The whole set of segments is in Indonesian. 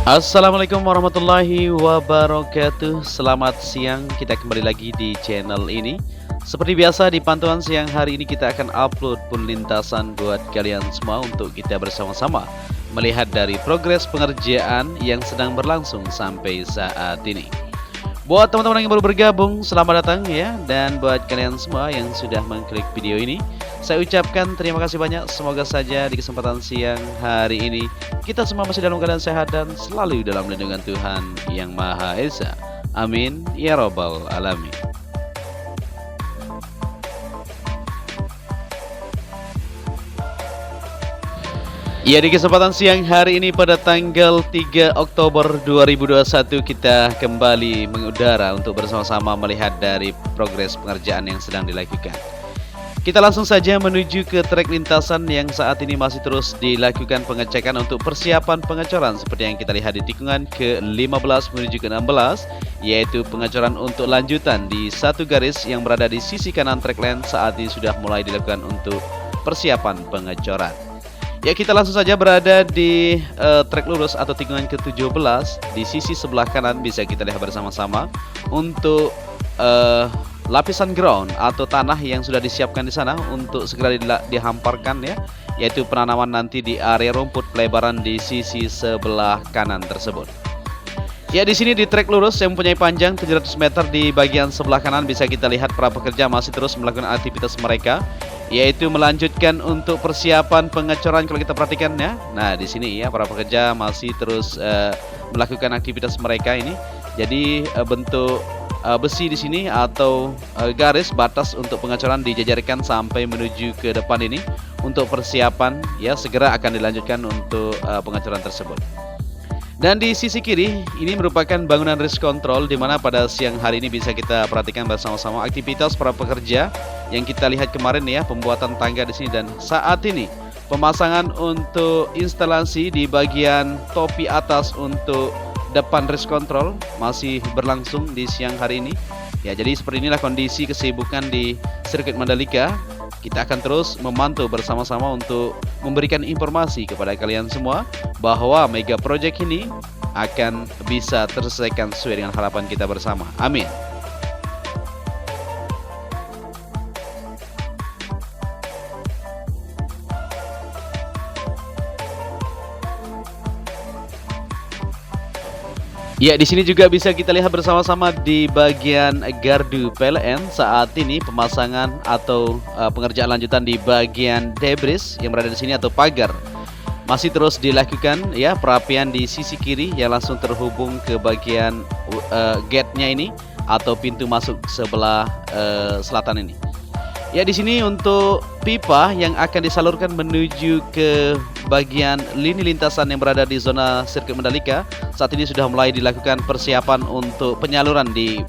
Assalamualaikum warahmatullahi wabarakatuh. Selamat siang, kita kembali lagi di channel ini. Seperti biasa di pantauan siang hari ini kita akan upload pun lintasan buat kalian semua untuk kita bersama-sama melihat dari progres pengerjaan yang sedang berlangsung sampai saat ini. Buat teman-teman yang baru bergabung, selamat datang ya. Dan buat kalian semua yang sudah mengklik video ini, saya ucapkan terima kasih banyak. Semoga saja di kesempatan siang hari ini kita semua masih dalam keadaan sehat dan selalu dalam lindungan Tuhan Yang Maha Esa. Amin ya robbal alamin. Ya, di kesempatan siang hari ini pada tanggal 3 Oktober 2021 kita kembali mengudara untuk bersama-sama melihat dari progres pengerjaan yang sedang dilakukan. Kita langsung saja menuju ke trek lintasan yang saat ini masih terus dilakukan pengecekan untuk persiapan pengecoran seperti yang kita lihat di tikungan ke-15 menuju ke-16, yaitu pengecoran untuk lanjutan di satu garis yang berada di sisi kanan trek lane saat ini sudah mulai dilakukan untuk persiapan pengecoran. Ya, kita langsung saja berada di trek lurus atau tikungan ke-17 di sisi sebelah kanan bisa kita lihat bersama-sama untuk lapisan ground atau tanah yang sudah disiapkan di sana untuk segera dihamparkan ya, yaitu penanaman nanti di area rumput pelebaran di sisi sebelah kanan tersebut. Ya, di sini di trek lurus yang mempunyai panjang 700 meter di bagian sebelah kanan bisa kita lihat para pekerja masih terus melakukan aktivitas mereka, yaitu melanjutkan untuk persiapan pengecoran kalau kita perhatikan ya. Nah, di sini ya para pekerja masih terus melakukan aktivitas mereka ini. Jadi bentuk besi di sini atau garis batas untuk pengecoran dijajarkan sampai menuju ke depan ini untuk persiapan ya, segera akan dilanjutkan untuk pengecoran tersebut. Dan di sisi kiri ini merupakan bangunan risk control di mana pada siang hari ini bisa kita perhatikan bersama-sama aktivitas para pekerja yang kita lihat kemarin ya, pembuatan tangga di sini, dan saat ini pemasangan untuk instalasi di bagian topi atas untuk depan risk control masih berlangsung di siang hari ini. Ya, jadi seperti inilah kondisi kesibukan di sirkuit Mandalika. Kita akan terus memantau bersama-sama untuk memberikan informasi kepada kalian semua bahwa mega project ini akan bisa terselesaikan sesuai dengan harapan kita bersama. Amin. Ya, di sini juga bisa kita lihat bersama-sama di bagian gardu PLN saat ini pemasangan atau pengerjaan lanjutan di bagian debris yang berada di sini atau pagar masih terus dilakukan ya, perapian di sisi kiri yang langsung terhubung ke bagian gate-nya ini atau pintu masuk sebelah selatan ini. Ya, di sini untuk pipa yang akan disalurkan menuju ke bagian lini lintasan yang berada di zona sirkuit Mandalika saat ini sudah mulai dilakukan persiapan untuk penyaluran di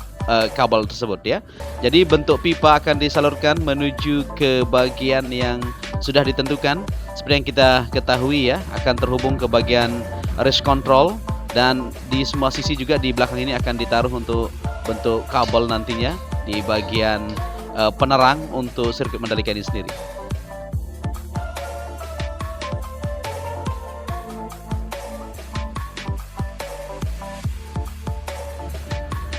kabel tersebut ya. Jadi bentuk pipa akan disalurkan menuju ke bagian yang sudah ditentukan seperti yang kita ketahui ya, akan terhubung ke bagian race control, dan di semua sisi juga di belakang ini akan ditaruh untuk bentuk kabel nantinya di bagian penerang untuk sirkuit Mandalika ini sendiri.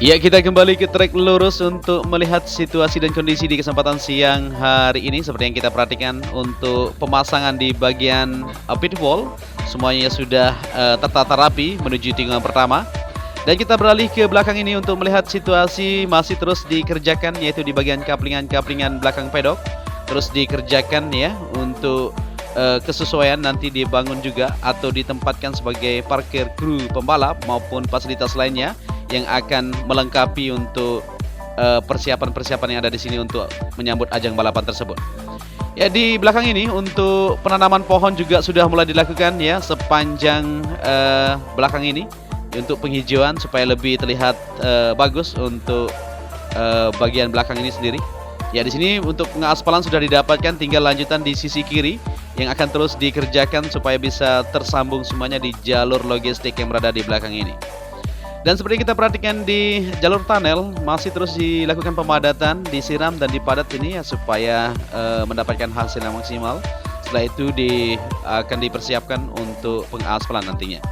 Ya, kita kembali ke trek lurus untuk melihat situasi dan kondisi di kesempatan siang hari ini. Seperti yang kita perhatikan untuk pemasangan di bagian pit wall semuanya sudah tertata rapi menuju tikungan pertama. Dan kita beralih ke belakang ini untuk melihat situasi masih terus dikerjakan, yaitu di bagian kaplingan belakang pedok terus dikerjakan ya, untuk kesesuaian nanti dibangun juga atau ditempatkan sebagai parkir kru pembalap maupun fasilitas lainnya yang akan melengkapi untuk persiapan-persiapan yang ada di sini untuk menyambut ajang balapan tersebut. Ya, di belakang ini untuk penanaman pohon juga sudah mulai dilakukan ya sepanjang belakang ini untuk penghijauan supaya lebih terlihat bagus untuk bagian belakang ini sendiri. Ya, di sini untuk pengaspalan sudah didapatkan, tinggal lanjutan di sisi kiri yang akan terus dikerjakan supaya bisa tersambung semuanya di jalur logistik yang berada di belakang ini. Dan seperti kita perhatikan di jalur tunnel masih terus dilakukan pemadatan, disiram dan dipadat ini ya supaya mendapatkan hasil yang maksimal. Setelah itu akan dipersiapkan untuk pengaspalan nantinya.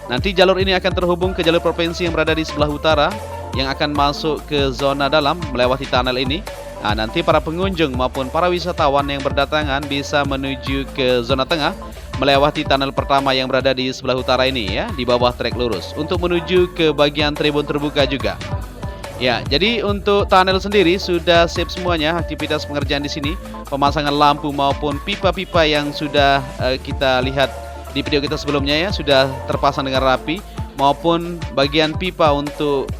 Nanti jalur ini akan terhubung ke jalur provinsi yang berada di sebelah utara yang akan masuk ke zona dalam melewati tunnel ini. Nah, nanti para pengunjung maupun para wisatawan yang berdatangan bisa menuju ke zona tengah melewati tunnel pertama yang berada di sebelah utara ini ya, di bawah trek lurus untuk menuju ke bagian tribun terbuka juga. Ya, jadi untuk tunnel sendiri sudah siap semuanya aktivitas pengerjaan di sini, pemasangan lampu maupun pipa-pipa yang sudah kita lihat di video kita sebelumnya ya, sudah terpasang dengan rapi, maupun bagian pipa untuk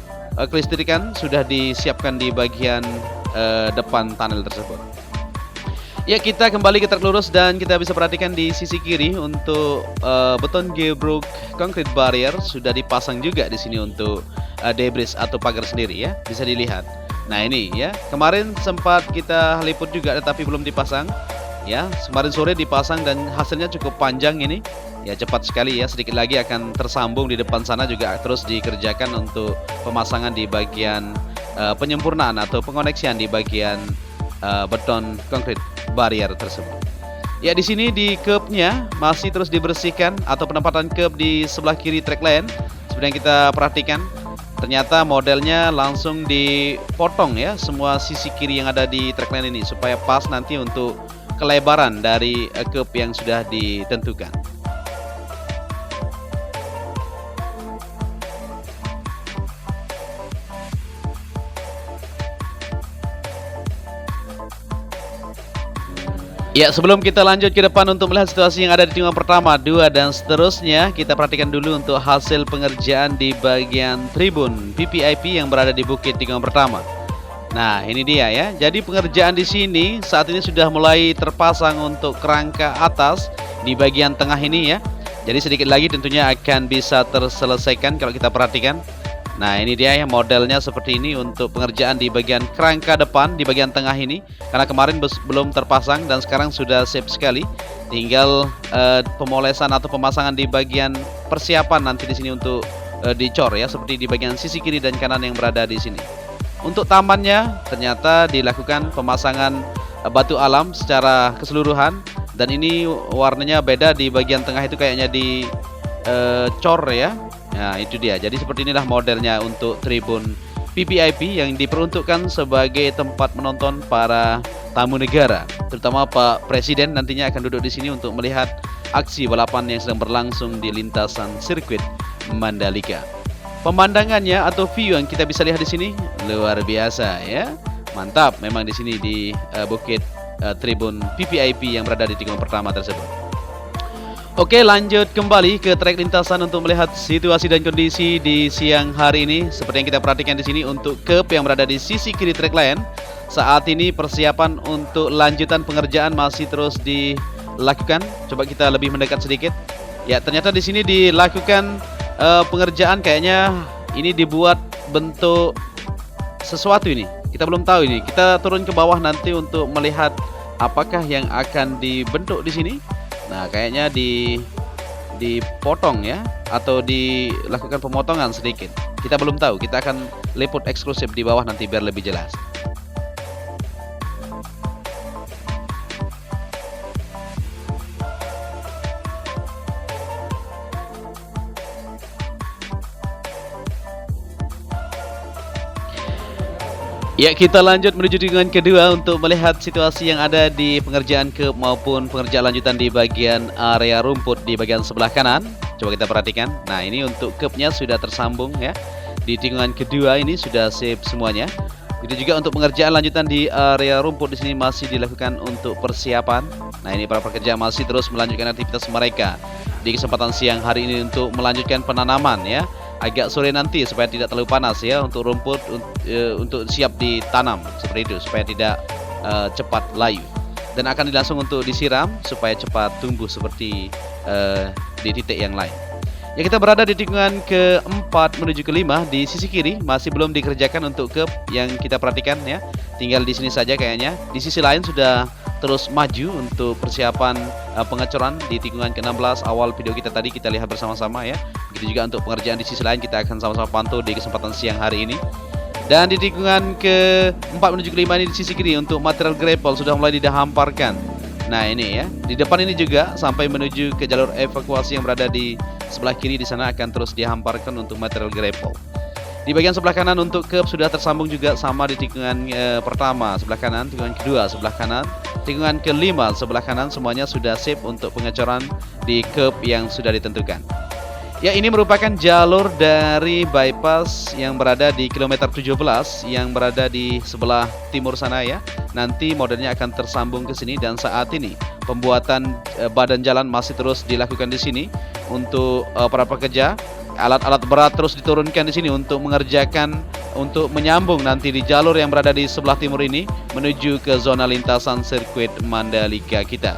kelistrikan sudah disiapkan di bagian depan tunnel tersebut. Ya, kita kembali ke trek lurus dan kita bisa perhatikan di sisi kiri untuk beton gebruk concrete barrier sudah dipasang juga di sini untuk debris atau pagar sendiri ya, bisa dilihat. Nah ini ya, kemarin sempat kita liput juga tetapi belum dipasang ya, kemarin sore dipasang dan hasilnya cukup panjang ini ya, cepat sekali ya, sedikit lagi akan tersambung di depan sana juga terus dikerjakan untuk pemasangan di bagian penyempurnaan atau pengoneksian di bagian beton concrete barrier tersebut. Ya, di sini di curb-nya masih terus dibersihkan atau penempatan curb di sebelah kiri track lane. Seperti yang kita perhatikan, ternyata modelnya langsung dipotong ya, semua sisi kiri yang ada di track lane ini supaya pas nanti untuk kelebaran dari curb yang sudah ditentukan. Ya, sebelum kita lanjut ke depan untuk melihat situasi yang ada di tikungan pertama, 2 dan seterusnya, kita perhatikan dulu untuk hasil pengerjaan di bagian tribun VVIP yang berada di bukit tikungan pertama. Nah, ini dia ya. Jadi pengerjaan di sini saat ini sudah mulai terpasang untuk kerangka atas di bagian tengah ini ya. Jadi sedikit lagi tentunya akan bisa terselesaikan kalau kita perhatikan. Nah, ini dia ya, modelnya seperti ini untuk pengerjaan di bagian kerangka depan di bagian tengah ini, karena kemarin belum terpasang dan sekarang sudah siap sekali. Tinggal pemolesan atau pemasangan di bagian persiapan nanti di sini untuk dicor ya, seperti di bagian sisi kiri dan kanan yang berada di sini. Untuk tamannya ternyata dilakukan pemasangan batu alam secara keseluruhan, dan ini warnanya beda, di bagian tengah itu kayaknya dicor ya. Nah, itu dia. Jadi seperti inilah modelnya untuk tribun VVIP yang diperuntukkan sebagai tempat menonton para tamu negara, terutama Pak Presiden nantinya akan duduk di sini untuk melihat aksi balapan yang sedang berlangsung di lintasan sirkuit Mandalika. Pemandangannya atau view yang kita bisa lihat di sini luar biasa ya. Mantap memang di sini di bukit tribun VVIP yang berada di tikungan pertama tersebut. Oke, lanjut kembali ke trek lintasan untuk melihat situasi dan kondisi di siang hari ini. Seperti yang kita perhatikan di sini untuk curb yang berada di sisi kiri trek lane. Saat ini persiapan untuk lanjutan pengerjaan masih terus dilakukan. Coba kita lebih mendekat sedikit. Ya, ternyata di sini dilakukan pengerjaan, kayaknya ini dibuat bentuk sesuatu ini. Kita belum tahu ini. Kita turun ke bawah nanti untuk melihat apakah yang akan dibentuk di sini. Nah, kayaknya dipotong ya, atau dilakukan pemotongan sedikit. Kita belum tahu, kita akan liput eksklusif di bawah nanti biar lebih jelas. Ya, kita lanjut menuju tikungan kedua untuk melihat situasi yang ada di pengerjaan curb maupun pengerjaan lanjutan di bagian area rumput di bagian sebelah kanan. Coba kita perhatikan. Nah, ini untuk curbnya sudah tersambung ya. Di tikungan kedua ini sudah sip semuanya. Itu juga untuk pengerjaan lanjutan di area rumput di sini masih dilakukan untuk persiapan. Nah, ini para pekerja masih terus melanjutkan aktivitas mereka di kesempatan siang hari ini untuk melanjutkan penanaman ya. Agak sore nanti supaya tidak terlalu panas ya, untuk rumput untuk siap ditanam seperti itu supaya tidak cepat layu, dan akan langsung untuk disiram supaya cepat tumbuh seperti di titik yang lain. Ya, kita berada di tikungan keempat menuju kelima di sisi kiri, masih belum dikerjakan untuk curb yang kita perhatikan ya, tinggal di sini saja kayaknya. Di sisi lain sudah terus maju untuk persiapan pengecoran di tikungan ke-16. Awal video kita tadi kita lihat bersama-sama ya. Begitu juga untuk pengerjaan di sisi lain kita akan sama-sama pantau di kesempatan siang hari ini. Dan di tikungan ke-4 menuju ke-5 ini di sisi kiri untuk material gravel sudah mulai dihamparkan Nah ini ya, di depan ini juga sampai menuju ke jalur evakuasi yang berada di sebelah kiri di sana akan terus dihamparkan untuk material grapple. Di bagian sebelah kanan untuk curb sudah tersambung juga sama di tikungan pertama sebelah kanan, tikungan kedua sebelah kanan, tikungan kelima sebelah kanan, semuanya sudah sip untuk pengecoran di curb yang sudah ditentukan. Ya, ini merupakan jalur dari bypass yang berada di kilometer 17 yang berada di sebelah timur sana ya. Nanti modelnya akan tersambung ke sini dan saat ini pembuatan badan jalan masih terus dilakukan di sini untuk para pekerja. Alat-alat berat terus diturunkan di sini untuk mengerjakan, untuk menyambung nanti di jalur yang berada di sebelah timur ini menuju ke zona lintasan sirkuit Mandalika kita.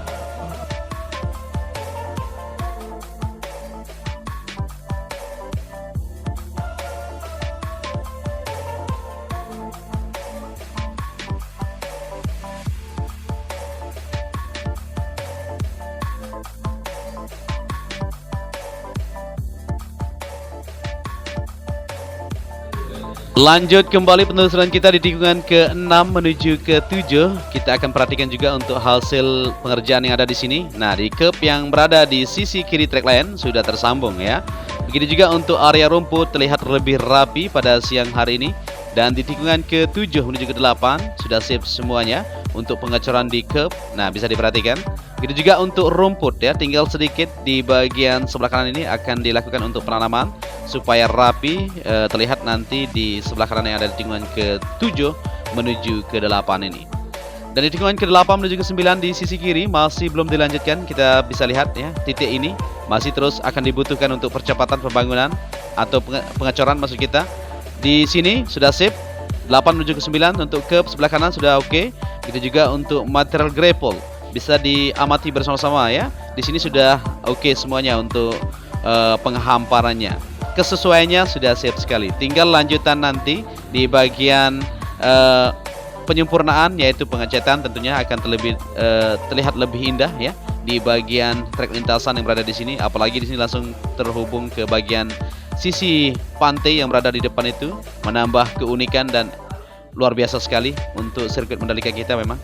Lanjut kembali penelusuran kita di tikungan ke-6 menuju ke-7. Kita akan perhatikan juga untuk hasil pengerjaan yang ada di sini. Nah, di curb yang berada di sisi kiri trek lain sudah tersambung ya. Begitu juga untuk area rumput terlihat lebih rapi pada siang hari ini. Dan di tikungan ke-7 menuju ke-8 sudah sip semuanya untuk pengecoran di curb. Nah, bisa diperhatikan. Begitu juga untuk rumput ya, tinggal sedikit di bagian sebelah kanan ini akan dilakukan untuk penanaman supaya rapi, terlihat nanti di sebelah kanan yang ada di tikungan ke-7 menuju ke-8 ini. Dan di tikungan ke-8 menuju ke-9 di sisi kiri masih belum dilanjutkan. Kita bisa lihat ya, titik ini masih terus akan dibutuhkan untuk percepatan pembangunan atau pengecoran maksud kita. Di sini sudah sip 8 menuju ke-9 untuk curb sebelah kanan sudah oke. Begitu juga untuk material grapple bisa diamati bersama-sama ya. Di sini sudah oke semuanya untuk penghamparannya. Kesesuaiannya sudah siap sekali. Tinggal lanjutan nanti di bagian penyempurnaan yaitu pengecatan tentunya akan terlihat lebih indah ya di bagian trek lintasan yang berada di sini. Apalagi di sini langsung terhubung ke bagian sisi pantai yang berada di depan itu, menambah keunikan dan luar biasa sekali untuk sirkuit Mandalika kita memang.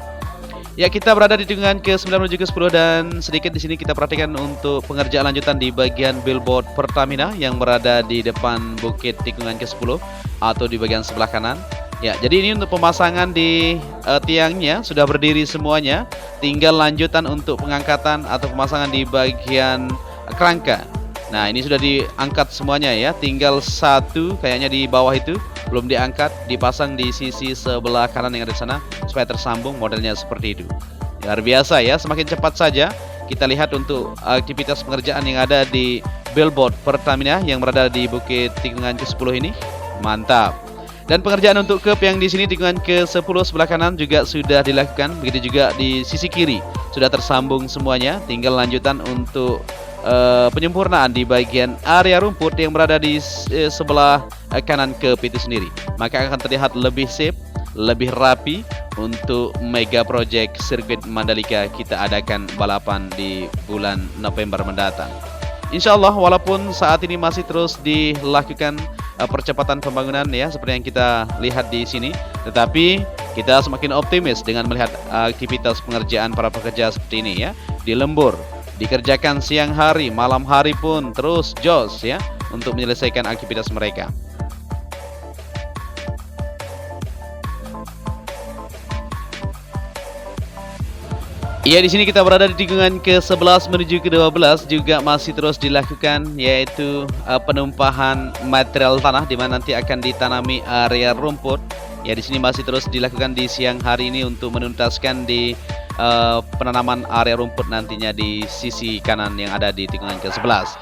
Ya, kita berada di tikungan ke-9 menuju ke-10 dan sedikit di sini kita perhatikan untuk pengerjaan lanjutan di bagian billboard Pertamina yang berada di depan bukit tikungan ke-10 atau di bagian sebelah kanan. Ya, jadi ini untuk pemasangan di tiangnya sudah berdiri semuanya. Tinggal lanjutan untuk pengangkatan atau pemasangan di bagian kerangka. Nah, ini sudah diangkat semuanya ya. Tinggal satu kayaknya di bawah itu belum diangkat, dipasang di sisi sebelah kanan yang ada di sana supaya tersambung, modelnya seperti itu. Luar biasa ya, semakin cepat saja kita lihat untuk aktivitas pengerjaan yang ada di billboard Pertamina yang berada di bukit tikungan ke-10 ini. Mantap. Dan pengerjaan untuk curb yang di sini tikungan ke-10 sebelah kanan juga sudah dilakukan. Begitu juga di sisi kiri sudah tersambung semuanya. Tinggal lanjutan untuk penyempurnaan di bagian area rumput yang berada di sebelah kanan curb itu sendiri. Maka akan terlihat lebih safe, lebih rapi untuk mega project sirkuit Mandalika kita adakan balapan di bulan November mendatang. Insya Allah walaupun saat ini masih terus dilakukan percepatan pembangunan ya seperti yang kita lihat di sini, tetapi kita semakin optimis dengan melihat aktivitas pengerjaan para pekerja seperti ini ya di lembur. Dikerjakan siang hari, malam hari pun terus jos ya untuk menyelesaikan aktivitas mereka. Ya, di sini kita berada di tikungan ke-11 menuju ke-12 juga masih terus dilakukan yaitu penumpahan material tanah di mana nanti akan ditanami area rumput. Ya, di sini masih terus dilakukan di siang hari ini untuk menuntaskan di penanaman area rumput nantinya di sisi kanan yang ada di tikungan ke-11.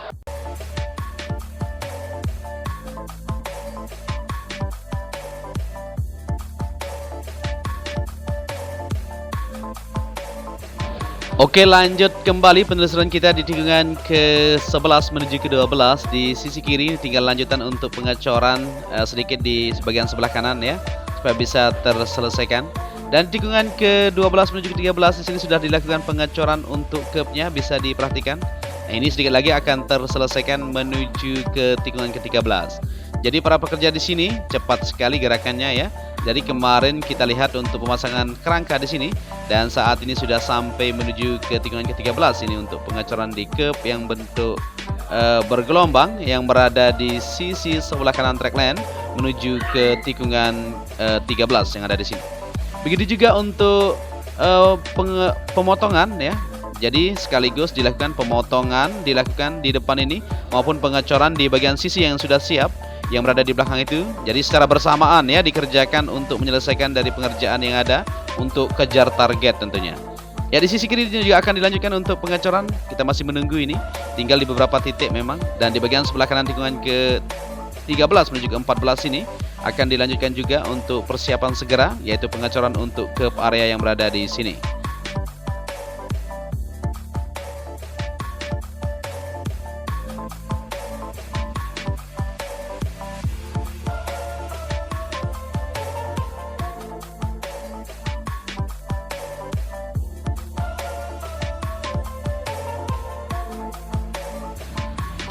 Oke, lanjut kembali penelusuran kita di tikungan ke-11 menuju ke-12 di sisi kiri. Tinggal lanjutan untuk pengecoran sedikit di bagian sebelah kanan ya supaya bisa terselesaikan. Dan tikungan ke-12 menuju ke-13 di sini sudah dilakukan pengecoran untuk curbnya, bisa diperhatikan. Nah, ini sedikit lagi akan terselesaikan menuju ke tikungan ke-13. Jadi para pekerja di sini cepat sekali gerakannya ya. Jadi kemarin kita lihat untuk pemasangan kerangka di sini dan saat ini sudah sampai menuju ke tikungan ke-13 ini untuk pengecoran di curb yang bentuk bergelombang yang berada di sisi sebelah kanan track lane menuju ke tikungan 13 yang ada di sini. Begitu juga untuk pemotongan ya. Jadi sekaligus dilakukan pemotongan dilakukan di depan ini maupun pengecoran di bagian sisi yang sudah siap yang berada di belakang itu. Jadi secara bersamaan ya dikerjakan untuk menyelesaikan dari pengerjaan yang ada untuk kejar target tentunya. Ya di sisi kiri juga akan dilanjutkan untuk pengecoran. Kita masih menunggu ini. Tinggal di beberapa titik memang. Dan di bagian sebelah kanan tikungan ke-13 menuju ke-14 ini akan dilanjutkan juga untuk persiapan segera yaitu pengecoran untuk curb area yang berada di sini.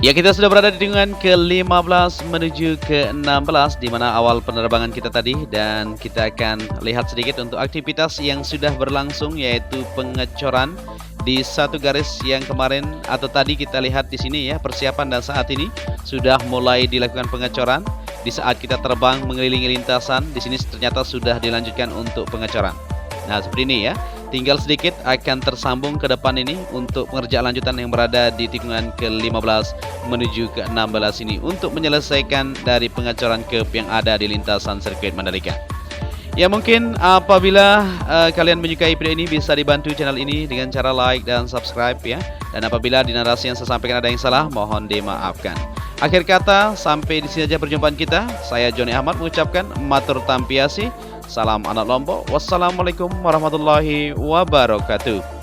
Ya, kita sudah berada di tikungan ke-15 menuju ke-16 di mana awal penerbangan kita tadi, dan kita akan lihat sedikit untuk aktivitas yang sudah berlangsung yaitu pengecoran di satu garis yang kemarin atau tadi kita lihat di sini ya, persiapan dan saat ini sudah mulai dilakukan pengecoran. Di saat kita terbang mengelilingi lintasan, di sini ternyata sudah dilanjutkan untuk pengecoran. Nah, seperti ini ya. Tinggal sedikit akan tersambung ke depan ini untuk pengerjaan lanjutan yang berada di tikungan ke-15 menuju ke-16 ini untuk menyelesaikan dari pengecoran curb yang ada di lintasan sirkuit Mandalika. Ya, mungkin apabila kalian menyukai video ini bisa dibantu channel ini dengan cara like dan subscribe ya. Dan apabila di narasi yang saya sampaikan ada yang salah, mohon dimaafkan. Akhir kata, sampai di sini saja perjumpaan kita. Saya Joni Ahmad mengucapkan matur tampiasi. Salam anak Lombok. Wassalamualaikum warahmatullahi wabarakatuh.